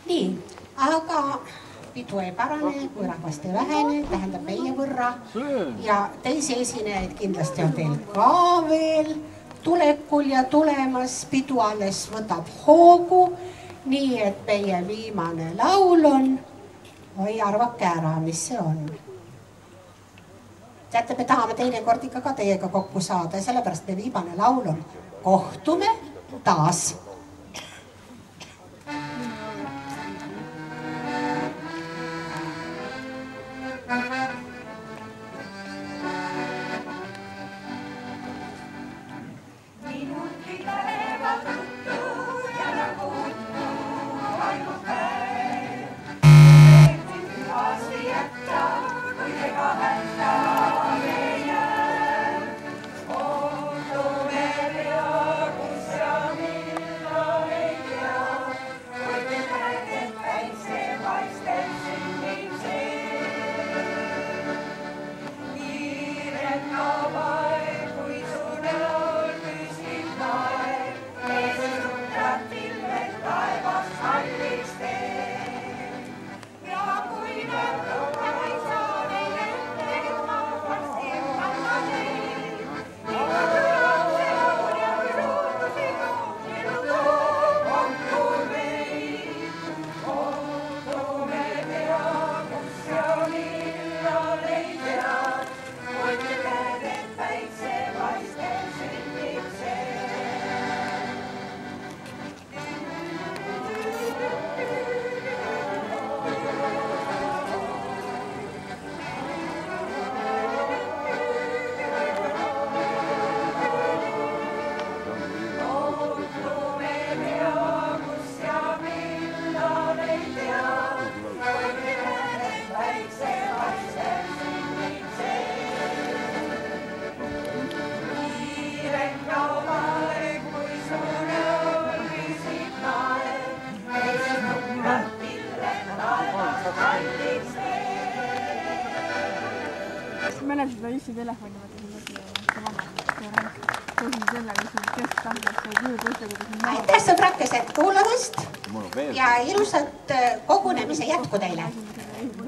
Nii, aga pidu ei parane, kui rahvast ei vähene, tähendab meie võrra. Ja teisi esinejaid kindlasti on teil ka veel tulekul ja tulemas. Pidu alles võtab hoogu, nii et meie viimane laul on, oi arvake ära, mis see on. Teate, me tahame teinekord ikka ka teiega kokku saada ja sellepärast me viimane laul on Kohtume taas. Mäletan seda Jussi telefoni, aitäh sõbrakesed kuulamast ja ilusat kogunemise jätku teile!